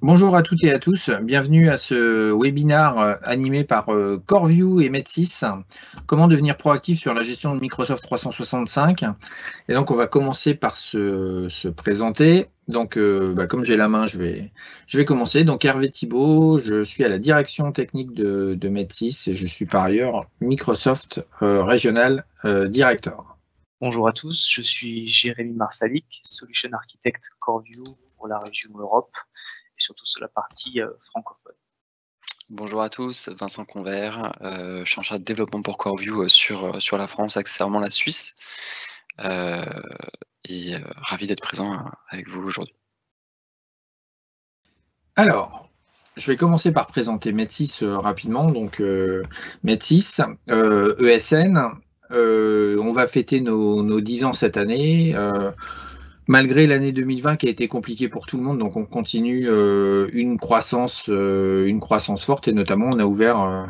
Bonjour à toutes et à tous, bienvenue à ce webinaire animé par CoreView et Med6. Comment devenir proactif sur la gestion de Microsoft 365. Et donc on va commencer par se présenter. Donc comme j'ai la main, je vais commencer. Donc Hervé Thibault, je suis à la direction technique de Med6 et je suis par ailleurs Microsoft Regional Director. Bonjour à tous, je suis Jérémy Marsalic, Solution Architect CoreView pour la région Europe et surtout sur la partie francophone. Bonjour à tous, Vincent Convert, je suis en charge de développement pour CoreView sur la France, accessoirement la Suisse, et ravi d'être présent avec vous aujourd'hui. Alors, je vais commencer par présenter Med6 rapidement. Donc, Med6, ESN, on va fêter nos 10 ans cette année. Malgré l'année 2020 qui a été compliquée pour tout le monde, donc on continue une croissance forte, et notamment on a ouvert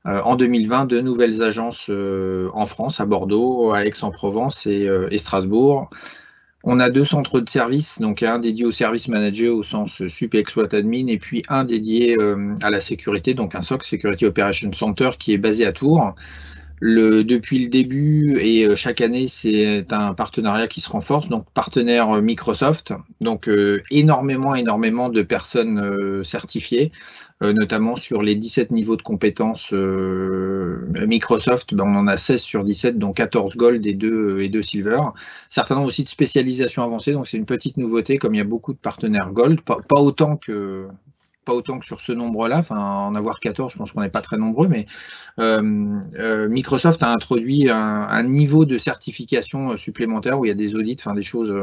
en 2020 deux nouvelles agences en France, à Bordeaux, à Aix-en-Provence et Strasbourg. On a deux centres de services, donc un dédié au service manager au sens sup exploit admin, et puis un dédié à la sécurité, donc un SOC, Security Operations Center, qui est basé à Tours. Depuis le début et chaque année, c'est un partenariat qui se renforce. Donc, partenaire Microsoft, donc énormément de personnes certifiées, notamment sur les 17 niveaux de compétences Microsoft. On en a 16 sur 17, dont 14 Gold et 2 Silver. Certains ont aussi de spécialisation avancée, donc c'est une petite nouveauté, comme il y a beaucoup de partenaires Gold, pas autant que sur ce nombre-là, enfin en avoir 14, je pense qu'on n'est pas très nombreux, mais Microsoft a introduit un niveau de certification supplémentaire où il y a des audits, enfin des choses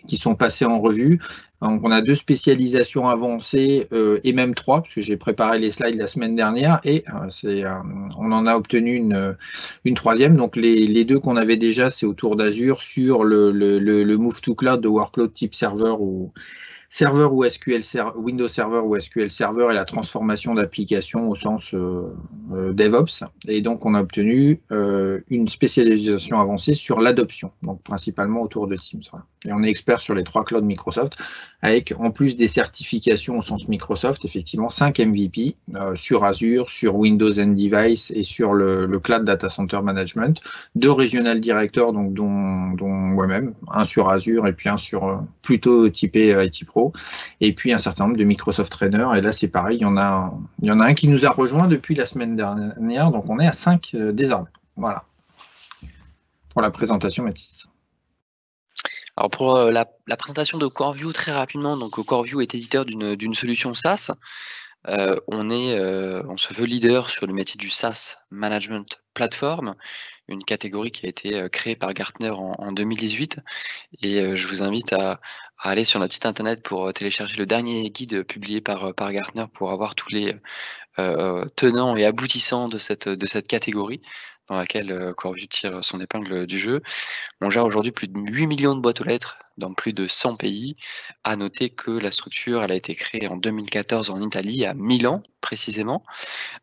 qui sont passées en revue. Donc on a 2 spécialisations avancées et même 3, parce que j'ai préparé les slides la semaine dernière, et on en a obtenu une troisième. Donc les 2 qu'on avait déjà, c'est autour d'Azure sur le move to cloud de workload type serveur ou Windows Server ou SQL Server, et la transformation d'applications au sens DevOps. Et donc, on a obtenu une spécialisation avancée sur l'adoption, donc principalement autour de Teams. Voilà. Et on est expert sur les 3 clouds Microsoft, avec en plus des certifications au sens Microsoft, effectivement 5 MVP sur Azure, sur Windows and Device et sur le Cloud Data Center Management, 2 Regional Directors, donc dont moi-même, un sur Azure et puis un sur plutôt typé IT Pro, et puis un certain nombre de Microsoft Trainers. Et là, c'est pareil, il y en a un qui nous a rejoint depuis la semaine dernière, donc on est à 5 désormais. Voilà, pour la présentation, Mathis. Alors pour la présentation de CoreView, très rapidement, donc CoreView est éditeur d'une solution SaaS. On se veut leader sur le métier du SaaS Management Platform, une catégorie qui a été créée par Gartner en 2018. Et je vous invite à aller sur notre site internet pour télécharger le dernier guide publié par Gartner pour avoir tous les tenants et aboutissants de cette catégorie dans laquelle CoreView tire son épingle du jeu. On gère aujourd'hui plus de 8 millions de boîtes aux lettres dans plus de 100 pays. À noter que la structure, elle a été créée en 2014 en Italie, à Milan précisément.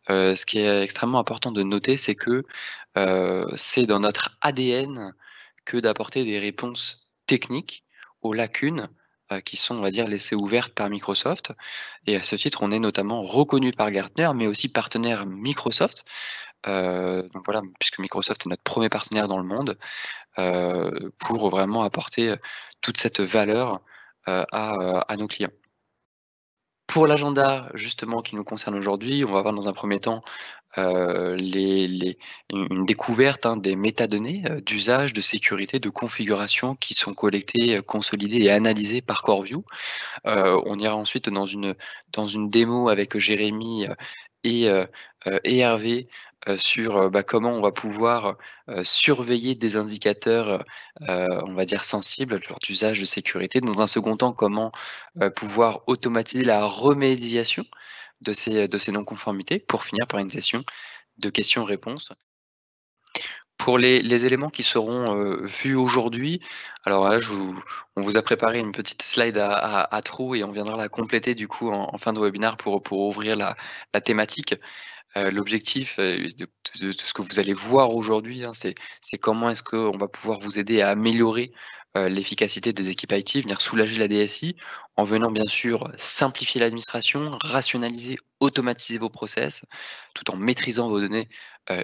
Ce qui est extrêmement important de noter, c'est que c'est dans notre ADN que d'apporter des réponses techniques aux lacunes qui sont, on va dire, laissées ouvertes par Microsoft. Et à ce titre, on est notamment reconnu par Gartner, mais aussi partenaire Microsoft. Donc voilà, puisque Microsoft est notre premier partenaire dans le monde, pour vraiment apporter toute cette valeur à nos clients. Pour l'agenda justement qui nous concerne aujourd'hui, on va voir dans un premier temps une découverte des métadonnées d'usage, de sécurité, de configuration qui sont collectées, consolidées et analysées par CoreView. On ira ensuite dans une démo avec Jérémy et Hervé sur comment on va pouvoir surveiller des indicateurs, on va dire sensibles lors d'usage de sécurité. Dans un second temps, comment pouvoir automatiser la remédiation de ces non-conformités, pour finir par une session de questions-réponses. Pour les éléments qui seront vus aujourd'hui, alors là, on vous a préparé une petite slide à trous, et on viendra la compléter du coup en fin de webinaire pour ouvrir la thématique. L'objectif de ce que vous allez voir aujourd'hui, c'est comment est-ce qu'on va pouvoir vous aider à améliorer l'efficacité des équipes IT, venir soulager la DSI, en venant bien sûr simplifier l'administration, rationaliser, automatiser vos process, tout en maîtrisant vos données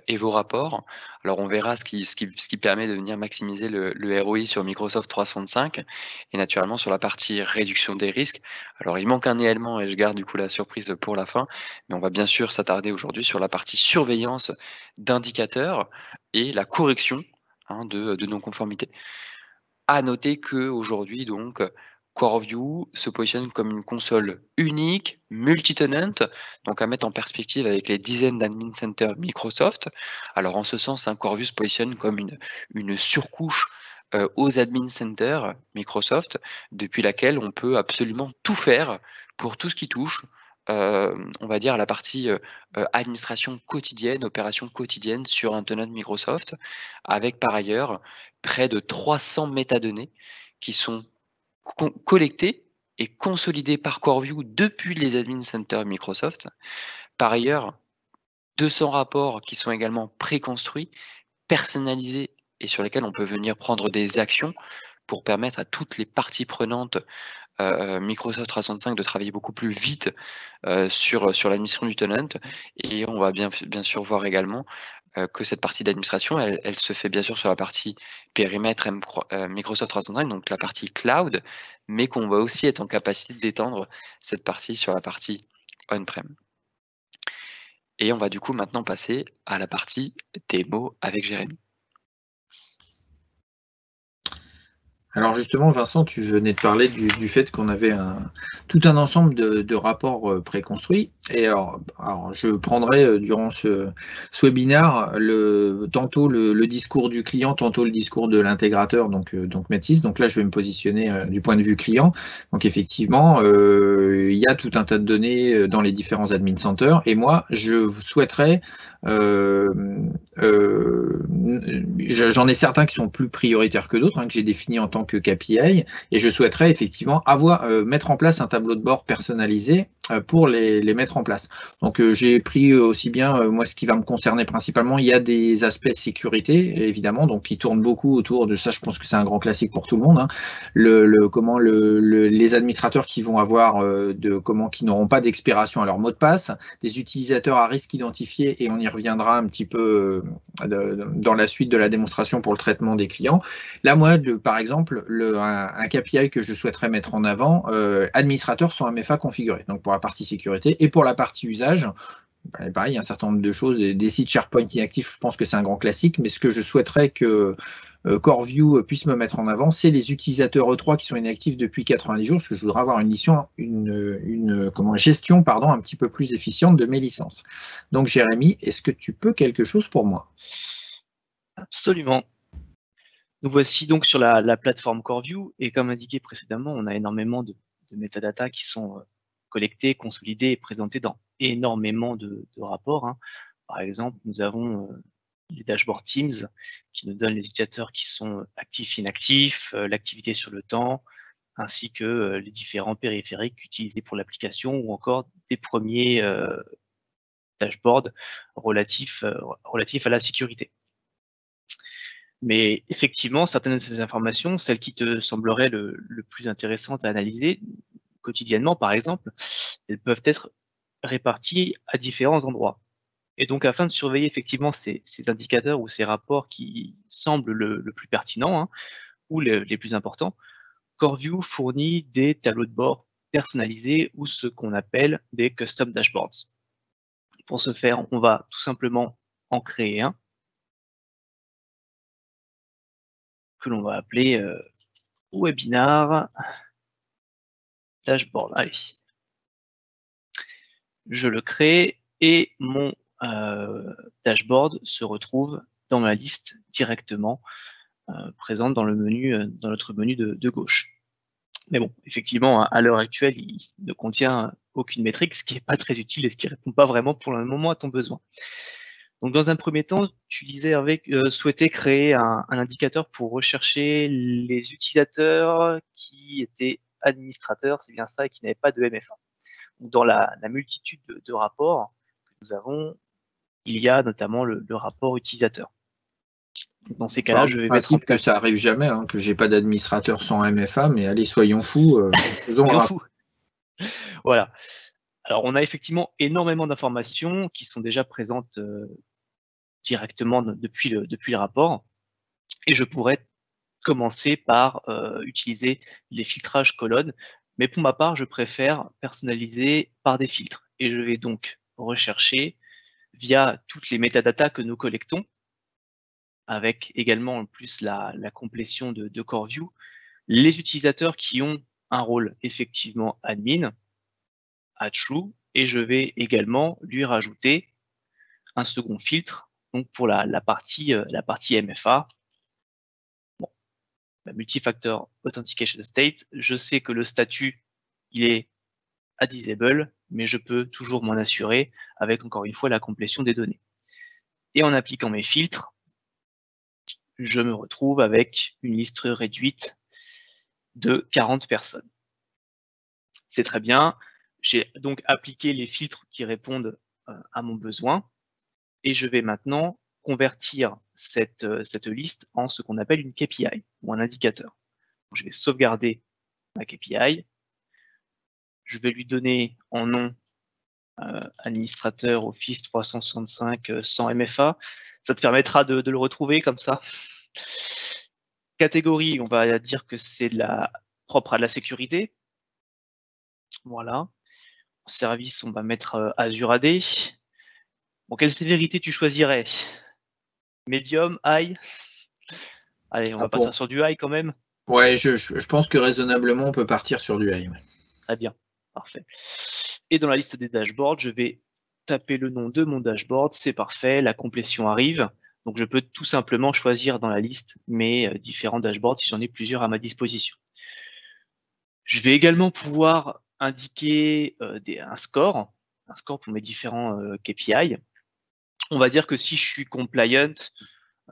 et vos rapports. Alors on verra ce qui permet de venir maximiser le ROI sur Microsoft 365 et naturellement sur la partie réduction des risques. Alors il manque un élément et je garde du coup la surprise pour la fin, mais on va bien sûr s'attarder aujourd'hui sur la partie surveillance d'indicateurs et la correction de non-conformité. À noter qu'aujourd'hui donc, CoreView se positionne comme une console unique, multi-tenant, donc à mettre en perspective avec les dizaines d'admin centers Microsoft. Alors en ce sens, CoreView se positionne comme une surcouche aux admin centers Microsoft, depuis laquelle on peut absolument tout faire pour tout ce qui touche, on va dire, à la partie administration quotidienne, opération quotidienne sur un tenant Microsoft, avec par ailleurs près de 300 métadonnées qui sont collectées et consolidées par CoreView depuis les admin centers Microsoft. Par ailleurs, 200 rapports qui sont également préconstruits, personnalisés et sur lesquels on peut venir prendre des actions pour permettre à toutes les parties prenantes Microsoft 365 de travailler beaucoup plus vite sur l'administration du tenant. Et on va bien sûr voir également que cette partie d'administration, elle se fait bien sûr sur la partie périmètre Microsoft 365, donc la partie cloud, mais qu'on va aussi être en capacité d'étendre cette partie sur la partie on-prem. Et on va du coup maintenant passer à la partie démo avec Jérémy. Alors justement, Vincent, tu venais de parler du fait qu'on avait tout un ensemble de rapports préconstruits. Et alors je prendrai durant ce webinaire tantôt le discours du client, tantôt le discours de l'intégrateur, donc Metis. Donc là, je vais me positionner du point de vue client. Donc effectivement, il y a tout un tas de données dans les différents admin centers. Et moi, je souhaiterais j'en ai certains qui sont plus prioritaires que d'autres, que j'ai définis en tant que KPI, et je souhaiterais effectivement mettre en place un tableau de bord personnalisé pour les mettre en place. Donc j'ai pris aussi bien, moi ce qui va me concerner principalement, il y a des aspects sécurité, évidemment, donc qui tournent beaucoup autour de ça, je pense que c'est un grand classique pour tout le monde, les administrateurs qui vont avoir qui n'auront pas d'expiration à leur mot de passe, des utilisateurs à risque identifiés, et on y reviendra un petit peu dans la suite de la démonstration pour le traitement des clients. Là, moi, par exemple, un KPI que je souhaiterais mettre en avant, administrateurs sans MFA configurés, donc pour la partie sécurité, et pour la partie usage, pareil, il y a un certain nombre de choses, des sites SharePoint inactifs, je pense que c'est un grand classique, mais ce que je souhaiterais que CoreView puisse me mettre en avant, c'est les utilisateurs E3 qui sont inactifs depuis 90 jours, parce que je voudrais avoir une gestion un petit peu plus efficiente de mes licences. Donc Jérémy, est-ce que tu peux quelque chose pour moi? Absolument. Nous voici donc sur la plateforme CoreView, et comme indiqué précédemment, on a énormément de métadatas qui sont collectés, consolidés et présentés dans énormément de rapports. Par exemple, nous avons les dashboards Teams qui nous donnent les indicateurs qui sont actifs, inactifs, l'activité sur le temps, ainsi que les différents périphériques utilisés pour l'application, ou encore des premiers dashboards relatifs à la sécurité. Mais effectivement, certaines de ces informations, celles qui te sembleraient le plus intéressantes à analyser quotidiennement, par exemple, elles peuvent être réparties à différents endroits. Et donc, afin de surveiller effectivement ces indicateurs ou ces rapports qui semblent le plus pertinent, ou les plus importants, CoreView fournit des tableaux de bord personnalisés, ou ce qu'on appelle des custom dashboards. Pour ce faire, on va tout simplement en créer un, que l'on va appeler webinar dashboard. Allez. Je le crée et mon dashboard se retrouve dans ma liste directement présente dans notre menu de gauche. Mais bon, effectivement, à l'heure actuelle, il ne contient aucune métrique, ce qui n'est pas très utile et ce qui ne répond pas vraiment pour le moment à ton besoin. Donc, dans un premier temps, tu disais, Hervé, souhaiter créer un indicateur pour rechercher les utilisateurs qui étaient administrateurs, c'est bien ça, et qui n'avaient pas de MFA. Donc, dans la multitude de rapports que nous avons, il y a notamment le rapport utilisateur. Dans ces cas-là, je vais mettre en principe que place. ça arrive jamais, hein, que j'ai pas d'administrateur sans MFA, mais allez, soyons fous. Faisons Soyons un- fous. Voilà. Alors, on a effectivement énormément d'informations qui sont déjà présentes directement depuis le rapport. Et je pourrais commencer par utiliser les filtrages colonnes. Mais pour ma part, je préfère personnaliser par des filtres. Et je vais donc rechercher via toutes les métadatas que nous collectons, avec également en plus la complétion de CoreView, les utilisateurs qui ont un rôle effectivement admin à true, et je vais également lui rajouter un second filtre donc pour la partie MFA. Bon, la multifactor authentication state, je sais que le statut il est à disable, mais je peux toujours m'en assurer avec encore une fois la complétion des données. Et en appliquant mes filtres, je me retrouve avec une liste réduite de 40 personnes. C'est très bien. J'ai donc appliqué les filtres qui répondent à mon besoin et je vais maintenant convertir cette liste en ce qu'on appelle une KPI ou un indicateur. Je vais sauvegarder ma KPI. Je vais lui donner en nom administrateur Office 365 sans MFA. Ça te permettra de le retrouver comme ça. Catégorie, on va dire que c'est propre à la sécurité. Voilà. Service, on va mettre Azure AD. Bon, quelle sévérité tu choisirais? Medium, high? Allez, on va partir sur du high quand même. Ouais, je pense que raisonnablement, on peut partir sur du high. Très bien, parfait. Et dans la liste des dashboards, je vais taper le nom de mon dashboard, c'est parfait, la complétion arrive. Donc je peux tout simplement choisir dans la liste mes différents dashboards si j'en ai plusieurs à ma disposition. Je vais également pouvoir indiquer un score pour mes différents KPI. On va dire que si je suis compliant,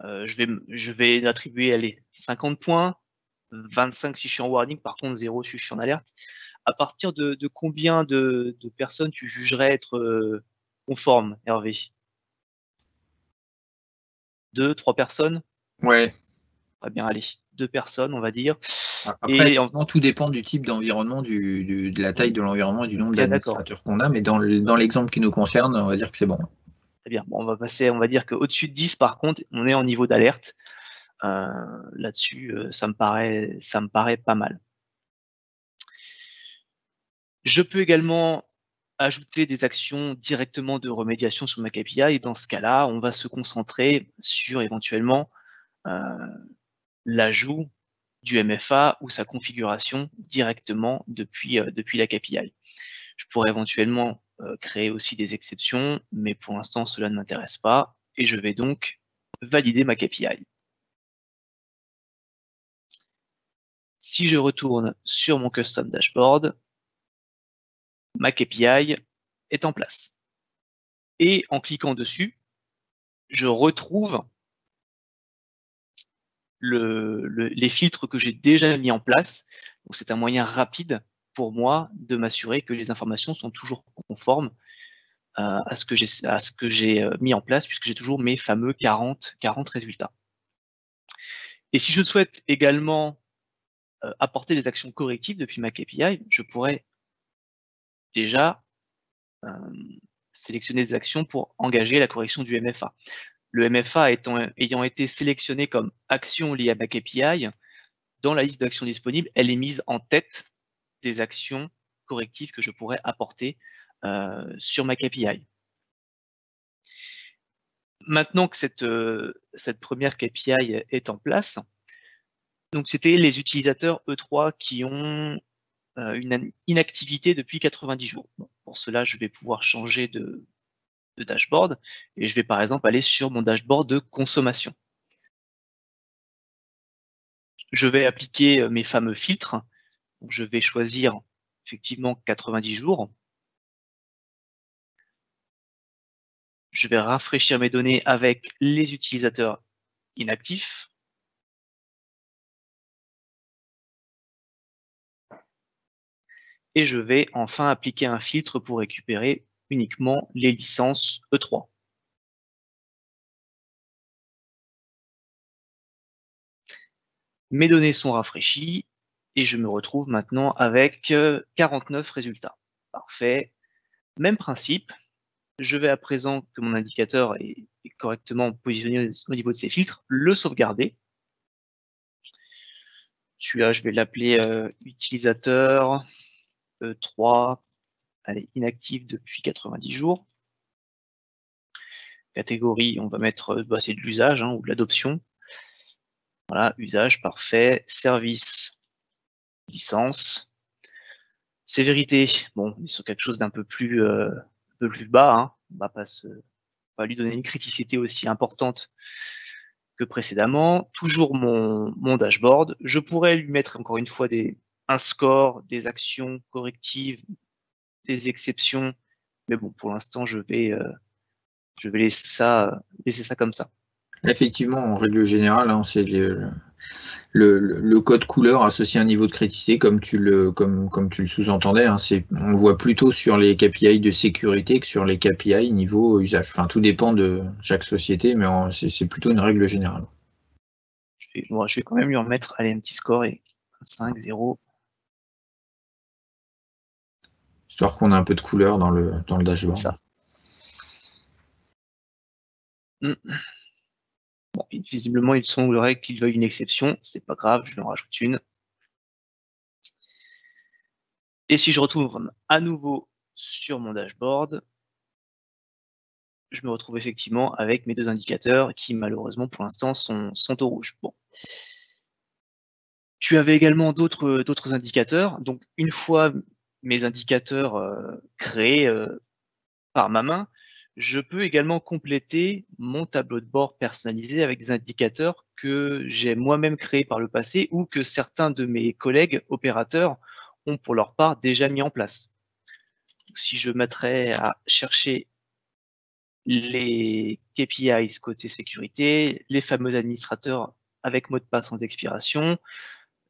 je vais attribuer allez, 50 points, 25 si je suis en warning, par contre 0 si je suis en alerte. À partir de combien de personnes tu jugerais être conforme, Hervé? 2, 3 personnes? Ouais. Très bien, allez, 2 personnes, on va dire. Après, Et effectivement, tout dépend du type d'environnement, de la taille de l'environnement et du nombre bien d'accord. d'administrateurs qu'on a, mais dans l'exemple qui nous concerne, on va dire que c'est bon. Très bien. Bon, on va dire qu'au-dessus de 10, par contre, on est en niveau d'alerte. Là-dessus, ça me paraît pas mal. Je peux également ajouter des actions directement de remédiation sur ma KPI. Et dans ce cas-là, on va se concentrer sur éventuellement l'ajout du MFA ou sa configuration directement depuis la KPI. Je pourrais éventuellement créer aussi des exceptions, mais pour l'instant, cela ne m'intéresse pas. Et je vais donc valider ma KPI. Si je retourne sur mon custom dashboard, ma KPI est en place. Et en cliquant dessus, je retrouve les filtres que j'ai déjà mis en place. Donc c'est un moyen rapide pour moi de m'assurer que les informations sont toujours conformes à ce que j'ai mis en place, puisque j'ai toujours mes fameux 40 résultats. Et si je souhaite également apporter des actions correctives depuis ma KPI, je pourrais déjà sélectionner des actions pour engager la correction du MFA. Le MFA ayant été sélectionné comme action liée à ma KPI, dans la liste d'actions disponibles, elle est mise en tête des actions correctives que je pourrais apporter sur ma KPI. Maintenant que cette première KPI est en place, donc c'était les utilisateurs E3 qui ont une inactivité depuis 90 jours. Bon, pour cela, je vais pouvoir changer de dashboard et je vais par exemple aller sur mon dashboard de consommation. Je vais appliquer mes fameux filtres. Donc, je vais choisir effectivement 90 jours. Je vais rafraîchir mes données avec les utilisateurs inactifs. Et je vais enfin appliquer un filtre pour récupérer uniquement les licences E3. Mes données sont rafraîchies et je me retrouve maintenant avec 49 résultats. Parfait. Même principe. Je vais à présent que mon indicateur est correctement positionné au niveau de ses filtres, le sauvegarder. Celui-là, je vais l'appeler utilisateur E3, allez, inactif depuis 90 jours. Catégorie, on va mettre, c'est de l'usage ou de l'adoption. Voilà, usage, parfait. Service, licence. Sévérité, bon, on est sur quelque chose d'un peu plus bas. On va pas lui donner une criticité aussi importante que précédemment. Toujours mon dashboard. Je pourrais lui mettre encore une fois un score, des actions correctives, des exceptions, mais bon, pour l'instant, je vais laisser ça comme ça. Effectivement, en règle générale, c'est le code couleur associé à un niveau de criticité, comme tu le sous-entendais. On le voit plutôt sur les KPI de sécurité que sur les KPI niveau usage. Enfin, tout dépend de chaque société, mais c'est plutôt une règle générale. Je vais quand même lui en mettre un petit score et 5, 0. Histoire qu'on a un peu de couleur dans le dashboard. Ça. Bon, visiblement, il semblerait qu'il veuille une exception. C'est pas grave, je lui en rajoute une. Et si je retourne à nouveau sur mon dashboard, je me retrouve effectivement avec mes deux indicateurs qui, malheureusement, pour l'instant, sont au rouge. Bon. Tu avais également d'autres indicateurs. Donc, une fois mes indicateurs créés par ma main, je peux également compléter mon tableau de bord personnalisé avec des indicateurs que j'ai moi-même créés par le passé ou que certains de mes collègues opérateurs ont pour leur part déjà mis en place. Donc, si je mettrais à chercher les KPIs côté sécurité, les fameux administrateurs avec mot de passe sans expiration,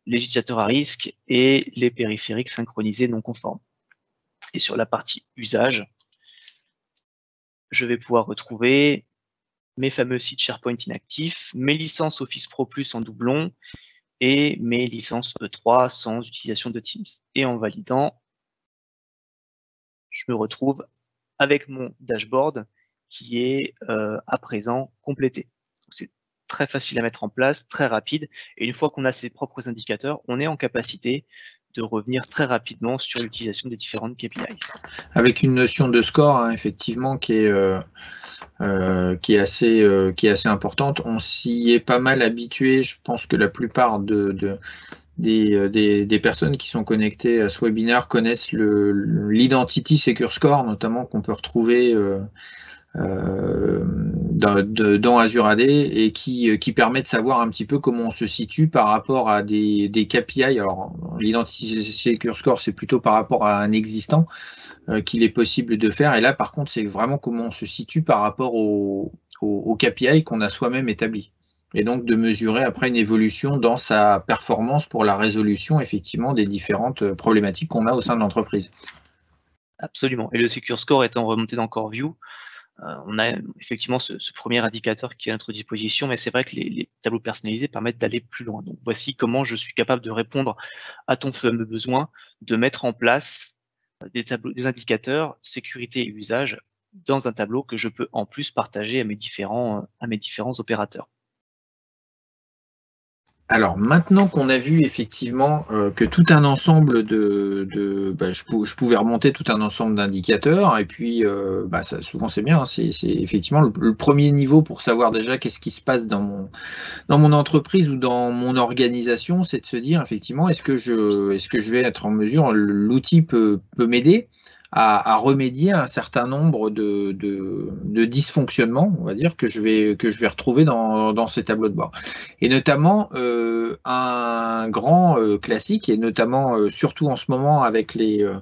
les utilisateurs à risque et les périphériques synchronisés non conformes. Et sur la partie usage, je vais pouvoir retrouver mes fameux sites SharePoint inactifs, mes licences Office Pro Plus en doublon et mes licences E3 sans utilisation de Teams. Et en validant, je me retrouve avec mon dashboard qui est à présent complété. C'est très facile à mettre en place, très rapide. Et une fois qu'on a ses propres indicateurs, on est en capacité de revenir très rapidement sur l'utilisation des différentes KPI. Avec une notion de score, effectivement, qui est assez importante. On s'y est pas mal habitué. Je pense que la plupart des personnes qui sont connectées à ce webinaire connaissent l'Identity Secure Score, notamment qu'on peut retrouver dans Azure AD et qui permet de savoir un petit peu comment on se situe par rapport à des KPI. Alors, l'Identity Secure Score, c'est plutôt par rapport à un existant qu'il est possible de faire. Et là, par contre, c'est vraiment comment on se situe par rapport au KPI qu'on a soi-même établi. Et donc, de mesurer après une évolution dans sa performance pour la résolution, effectivement, des différentes problématiques qu'on a au sein de l'entreprise. Absolument. Et le Secure Score étant remonté dans CoreView, on a effectivement ce premier indicateur qui est à notre disposition, mais c'est vrai que les tableaux personnalisés permettent d'aller plus loin. Donc, voici comment je suis capable de répondre à ton fameux besoin de mettre en place des indicateurs sécurité et usage dans un tableau que je peux en plus partager à mes différents opérateurs. Alors maintenant qu'on a vu effectivement que tout un ensemble je pouvais remonter tout un ensemble d'indicateurs et puis ça, souvent c'est bien, c'est effectivement le premier niveau pour savoir déjà qu'est-ce qui se passe dans mon entreprise ou dans mon organisation, c'est de se dire effectivement est-ce que je vais être en mesure, l'outil peut m'aider à remédier à un certain nombre de dysfonctionnements, on va dire, que je vais retrouver dans ces tableaux de bord. Et notamment, un grand classique, et notamment surtout en ce moment avec le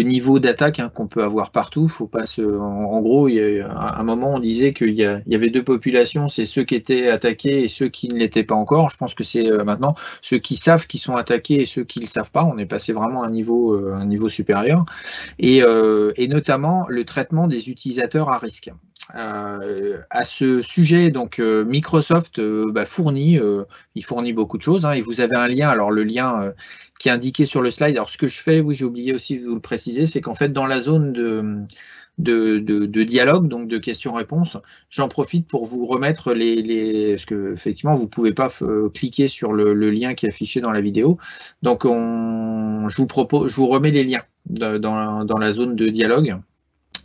niveau d'attaque qu'on peut avoir partout. Faut pas en gros, il y a un moment, on disait qu'il y avait deux populations, c'est ceux qui étaient attaqués et ceux qui ne l'étaient pas encore. Je pense que c'est maintenant ceux qui savent qu'ils sont attaqués et ceux qui ne le savent pas. On est passé vraiment à un niveau supérieur. Et notamment le traitement des utilisateurs à risque. À ce sujet, donc Microsoft fournit beaucoup de choses, hein, et vous avez un lien. Alors le lien qui est indiqué sur le slide. Alors ce que je fais, oui, j'ai oublié aussi de vous le préciser, c'est qu'en fait dans la zone de dialogue, donc de questions-réponses, j'en profite pour vous remettre parce que effectivement vous pouvez pas cliquer sur le lien qui est affiché dans la vidéo. Donc je vous remets les liens dans la zone de dialogue.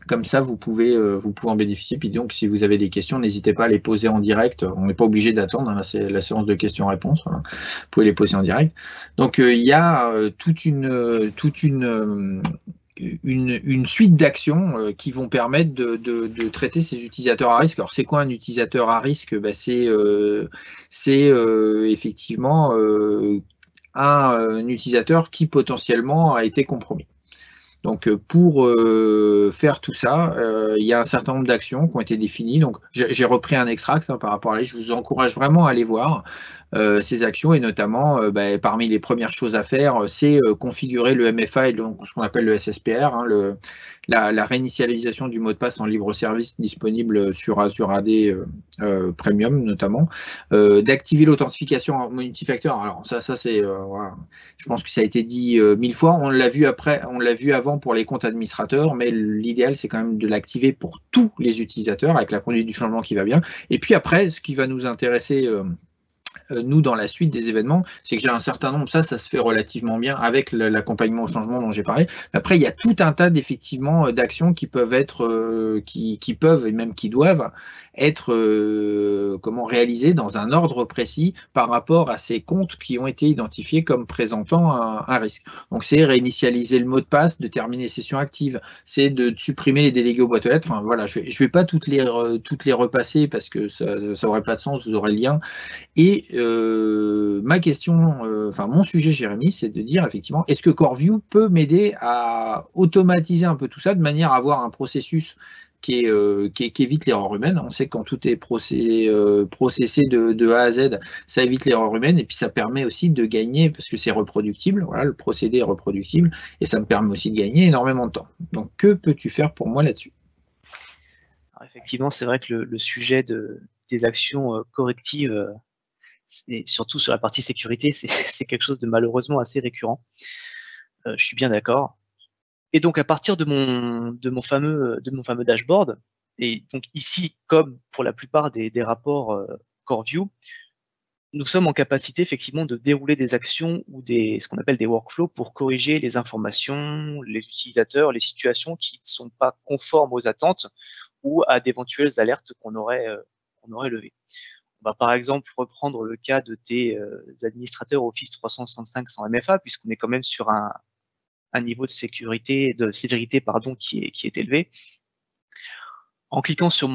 Comme ça, vous pouvez en bénéficier. Puis donc, si vous avez des questions, n'hésitez pas à les poser en direct. On n'est pas obligé d'attendre, hein, c'est la séance de questions-réponses. Voilà. Vous pouvez les poser en direct. Donc, il y a toute une suite d'actions qui vont permettre de traiter ces utilisateurs à risque. Alors, c'est quoi un utilisateur à risque? C'est effectivement un utilisateur qui potentiellement a été compromis. Donc, pour faire tout ça, il y a un certain nombre d'actions qui ont été définies. Donc, j'ai repris un extract par rapport à là. Je vous encourage vraiment à aller voir ces actions, et notamment, parmi les premières choses à faire, c'est configurer le MFA et ce qu'on appelle le SSPR, hein, la réinitialisation du mot de passe en libre service disponible sur Azure AD Premium notamment, d'activer l'authentification multifacteur. Alors ça c'est, voilà. Je pense que ça a été dit 1000 fois. On l'a vu avant pour les comptes administrateurs, mais l'idéal c'est quand même de l'activer pour tous les utilisateurs avec la conduite du changement qui va bien. Et puis après, ce qui va nous intéresser nous, dans la suite des événements, c'est que j'ai un certain nombre, ça se fait relativement bien avec l'accompagnement au changement dont j'ai parlé. Après, il y a tout un tas d'effectivement d'actions qui peuvent être, qui peuvent et même qui doivent être réalisées dans un ordre précis par rapport à ces comptes qui ont été identifiés comme présentant un risque. Donc, c'est réinitialiser le mot de passe, de terminer session active, c'est de supprimer les délégués aux boîtes aux lettres. Enfin, voilà, je vais pas toutes les repasser parce que ça n'aurait pas de sens, vous aurez le lien. Et ma question, mon sujet, Jérémy, c'est de dire effectivement, est-ce que CoreView peut m'aider à automatiser un peu tout ça de manière à avoir un processus qui évite l'erreur humaine. On sait que quand tout est processé de A à Z, ça évite l'erreur humaine, et puis ça permet aussi de gagner, parce que c'est reproductible, voilà, le procédé est reproductible, et ça me permet aussi de gagner énormément de temps. Donc que peux-tu faire pour moi là-dessus? Effectivement, c'est vrai que le sujet des actions correctives, et surtout sur la partie sécurité, c'est quelque chose de malheureusement assez récurrent. Je suis bien d'accord. Et donc à partir de mon fameux dashboard, et donc ici comme pour la plupart des rapports CoreView, nous sommes en capacité effectivement de dérouler des actions ou ce qu'on appelle des workflows pour corriger les informations, les utilisateurs, les situations qui ne sont pas conformes aux attentes ou à d'éventuelles alertes qu'on aurait levées. On va par exemple reprendre le cas de tes administrateurs Office 365 sans MFA, puisqu'on est quand même sur un niveau de sévérité qui est élevé. En cliquant sur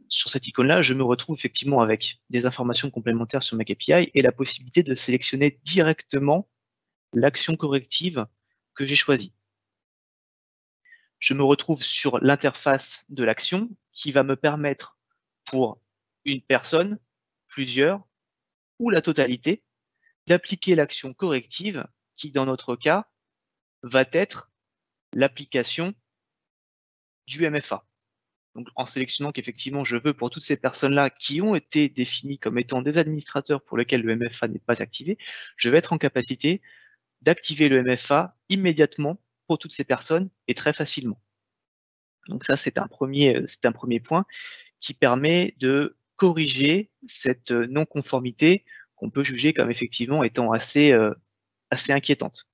cette icône-là, je me retrouve effectivement avec des informations complémentaires sur ma KPI et la possibilité de sélectionner directement l'action corrective que j'ai choisie. Je me retrouve sur l'interface de l'action qui va me permettre pour une personne, plusieurs ou la totalité d'appliquer l'action corrective qui, dans notre cas, va être l'application du MFA. Donc, en sélectionnant qu'effectivement, je veux pour toutes ces personnes-là qui ont été définies comme étant des administrateurs pour lesquels le MFA n'est pas activé, je vais être en capacité d'activer le MFA immédiatement pour toutes ces personnes et très facilement. Donc ça, c'est un premier point qui permet de corriger cette non-conformité qu'on peut juger comme effectivement étant assez inquiétante.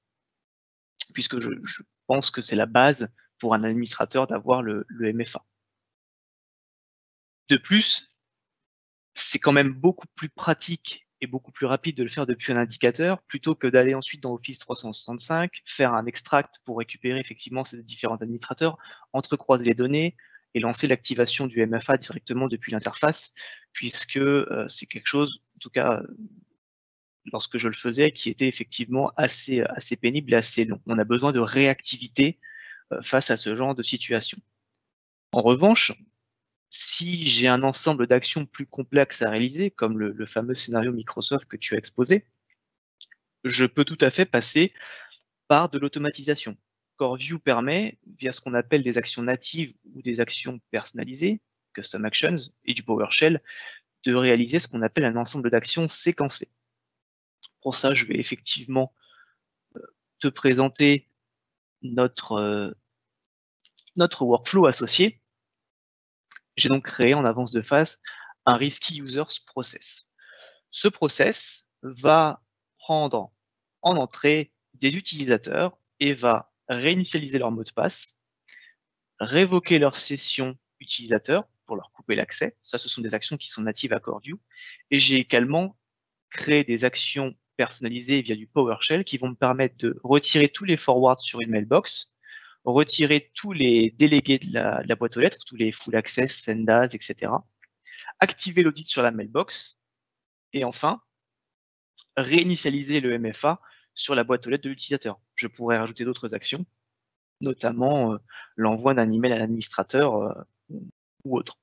Puisque je pense que c'est la base pour un administrateur d'avoir le MFA. De plus, c'est quand même beaucoup plus pratique et beaucoup plus rapide de le faire depuis un indicateur plutôt que d'aller ensuite dans Office 365, faire un extract pour récupérer effectivement ces différents administrateurs, entrecroiser les données et lancer l'activation du MFA directement depuis l'interface, puisque c'est quelque chose, en tout cas lorsque je le faisais, qui était effectivement assez pénible et assez long. On a besoin de réactivité face à ce genre de situation. En revanche, si j'ai un ensemble d'actions plus complexes à réaliser, comme le fameux scénario Microsoft que tu as exposé, je peux tout à fait passer par de l'automatisation. CoreView permet, via ce qu'on appelle des actions natives ou des actions personnalisées, Custom Actions, et du PowerShell, de réaliser ce qu'on appelle un ensemble d'actions séquencées. Pour ça, je vais effectivement te présenter notre workflow associé. J'ai donc créé en avance de phase un Risky Users Process. Ce process va prendre en entrée des utilisateurs et va réinitialiser leur mot de passe, révoquer leur session utilisateur pour leur couper l'accès. Ça, ce sont des actions qui sont natives à CoreView. Et j'ai également créé des actions personnalisées via du PowerShell qui vont me permettre de retirer tous les forwards sur une mailbox, retirer tous les délégués de la boîte aux lettres, tous les full access, sendas, etc. Activer l'audit sur la mailbox et enfin réinitialiser le MFA sur la boîte aux lettres de l'utilisateur. Je pourrais rajouter d'autres actions, notamment l'envoi d'un email à l'administrateur ou autre.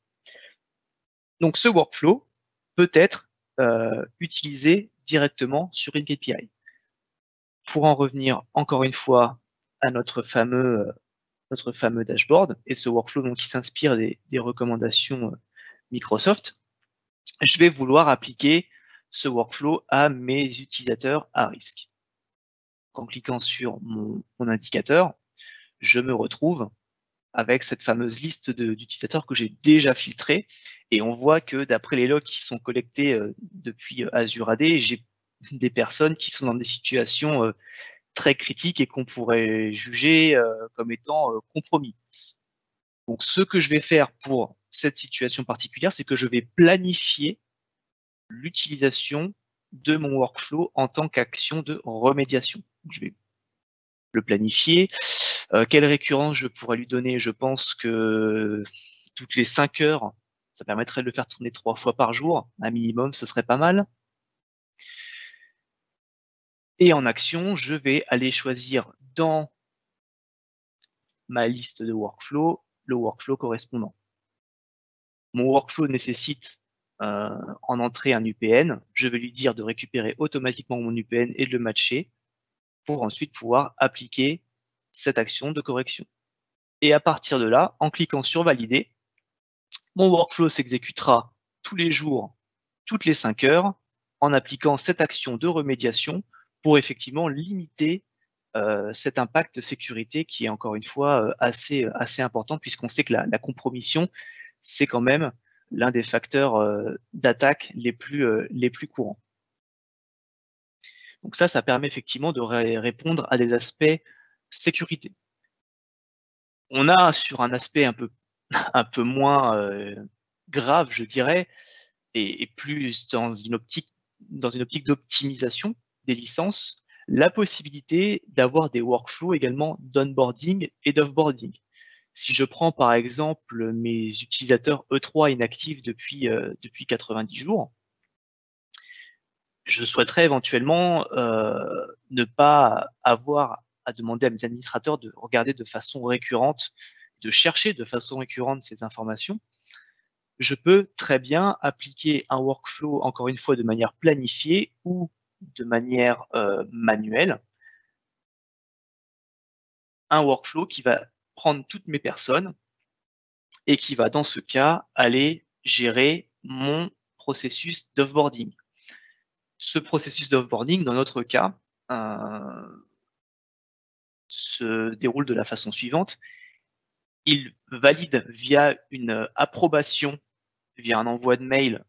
Donc ce workflow peut être utilisé directement sur une KPI. Pour en revenir encore une fois à notre fameux dashboard et ce workflow donc, qui s'inspire des recommandations Microsoft, je vais vouloir appliquer ce workflow à mes utilisateurs à risque. En cliquant sur mon indicateur, je me retrouve avec cette fameuse liste d'utilisateurs que j'ai déjà filtrés. Et on voit que d'après les logs qui sont collectés depuis Azure AD, j'ai des personnes qui sont dans des situations très critiques et qu'on pourrait juger comme étant compromis. Donc ce que je vais faire pour cette situation particulière, c'est que je vais planifier l'utilisation de mon workflow en tant qu'action de remédiation. Je vais le planifier. Quelle récurrence je pourrais lui donner? Je pense que toutes les 5 heures, ça permettrait de le faire tourner 3 fois par jour. Un minimum, ce serait pas mal. Et en action, je vais aller choisir dans ma liste de workflow le workflow correspondant. Mon workflow nécessite en entrée un UPN. Je vais lui dire de récupérer automatiquement mon UPN et de le matcher pour ensuite pouvoir appliquer cette action de correction. Et à partir de là, en cliquant sur valider, mon workflow s'exécutera tous les jours, toutes les 5 heures, en appliquant cette action de remédiation pour effectivement limiter cet impact de sécurité qui est encore une fois assez important puisqu'on sait que la compromission, c'est quand même l'un des facteurs d'attaque les plus courants. Donc ça permet effectivement de répondre à des aspects sécurité. On a sur un aspect un peu moins grave, je dirais, et plus dans une optique d'optimisation des licences, la possibilité d'avoir des workflows également d'onboarding et d'offboarding. Si je prends par exemple mes utilisateurs E3 inactifs depuis 90 jours, je souhaiterais éventuellement ne pas avoir à demander à mes administrateurs de regarder de façon récurrente, de chercher de façon récurrente ces informations. Je peux très bien appliquer un workflow, encore une fois, de manière planifiée ou de manière manuelle. Un workflow qui va prendre toutes mes personnes et qui va, dans ce cas, aller gérer mon processus d'offboarding. Ce processus d'offboarding, dans notre cas, se déroule de la façon suivante. Il valide via une approbation, via un envoi de mail,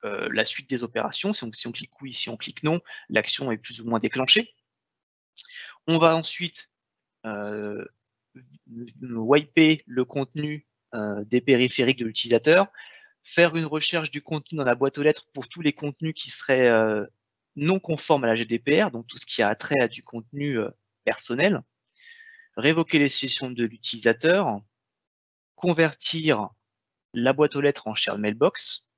la suite des opérations. Si on clique oui, si on clique non, l'action est plus ou moins déclenchée. On va ensuite wiper le contenu des périphériques de l'utilisateur, faire une recherche du contenu dans la boîte aux lettres pour tous les contenus qui seraient non conformes à la GDPR, donc tout ce qui a trait à du contenu personnel, révoquer les sessions de l'utilisateur, convertir la boîte aux lettres en shared mailbox,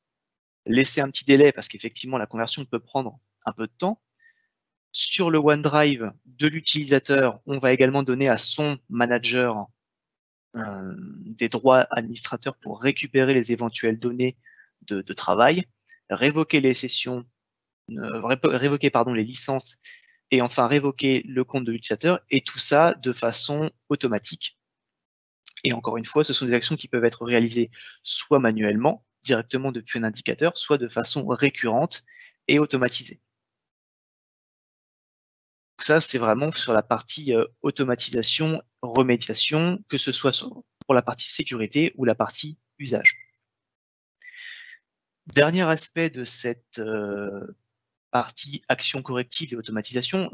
laisser un petit délai parce qu'effectivement la conversion peut prendre un peu de temps. Sur le OneDrive de l'utilisateur, on va également donner à son manager des droits administrateurs pour récupérer les éventuelles données de travail, révoquer les sessions, révoquer les licences et enfin révoquer le compte de l'utilisateur, et tout ça de façon automatique. Et encore une fois, ce sont des actions qui peuvent être réalisées soit manuellement, directement depuis un indicateur, soit de façon récurrente et automatisée. Donc ça, c'est vraiment sur la partie automatisation, remédiation, que ce soit pour la partie sécurité ou la partie usage. Dernier aspect de cette partie action corrective et automatisation,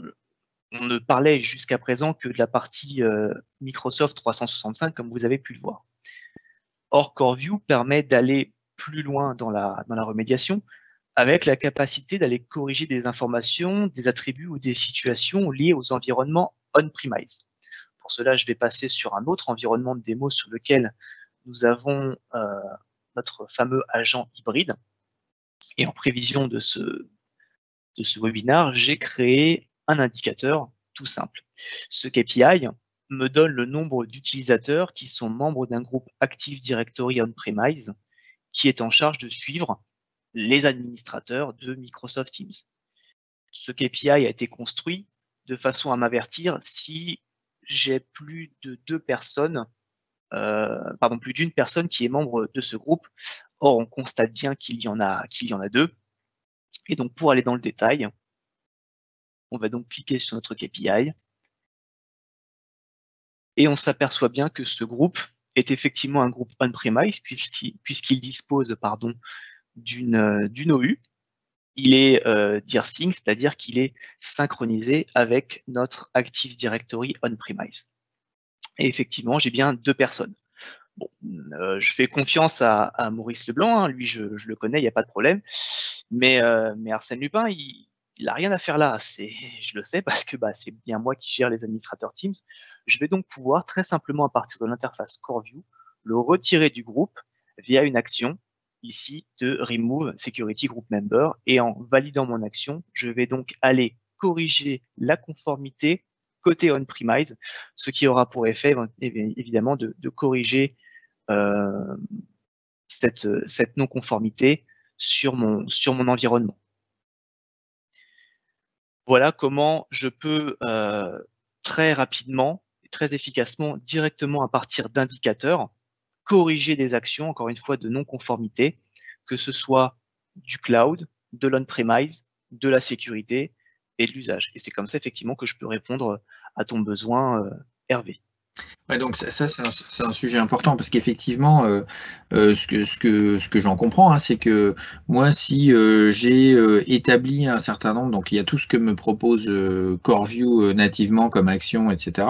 on ne parlait jusqu'à présent que de la partie Microsoft 365, comme vous avez pu le voir. Or, CoreView permet d'aller plus loin dans la remédiation, avec la capacité d'aller corriger des informations, des attributs ou des situations liées aux environnements on-premise. Pour cela, je vais passer sur un autre environnement de démo sur lequel nous avons notre fameux agent hybride. Et en prévision de ce webinaire, j'ai créé un indicateur tout simple. Ce KPI me donne le nombre d'utilisateurs qui sont membres d'un groupe Active Directory on-premise qui est en charge de suivre les administrateurs de Microsoft Teams. Ce KPI a été construit de façon à m'avertir si j'ai plus d'une personne qui est membre de ce groupe. Or, on constate bien qu'il y en a deux. Et donc, pour aller dans le détail, on va donc cliquer sur notre KPI. Et on s'aperçoit bien que ce groupe est effectivement un groupe on-premise puisqu'il dispose d'une OU. Il est DIRSync, c'est-à-dire qu'il est synchronisé avec notre Active Directory on-premise. Et effectivement, j'ai bien deux personnes. Bon, je fais confiance à Maurice Leblanc, hein, lui je le connais, il n'y a pas de problème. Mais Arsène Lupin, il n'a rien à faire là. Je le sais parce que c'est bien moi qui gère les administrateurs Teams. Je vais donc pouvoir très simplement, à partir de l'interface CoreView, le retirer du groupe via une action ici de Remove Security Group Member. Et en validant mon action, je vais donc aller corriger la conformité côté on-premise, ce qui aura pour effet évidemment de corriger cette non-conformité sur mon environnement. Voilà comment je peux très rapidement, très efficacement, directement à partir d'indicateurs, corriger des actions, encore une fois, de non-conformité, que ce soit du cloud, de l'on-premise, de la sécurité et de l'usage. Et c'est comme ça, effectivement, que je peux répondre à ton besoin, Hervé. Ouais, donc ça c'est un sujet important parce qu'effectivement, ce que j'en comprends, hein, c'est que moi, si j'ai établi un certain nombre, donc il y a tout ce que me propose CoreView nativement comme action, etc.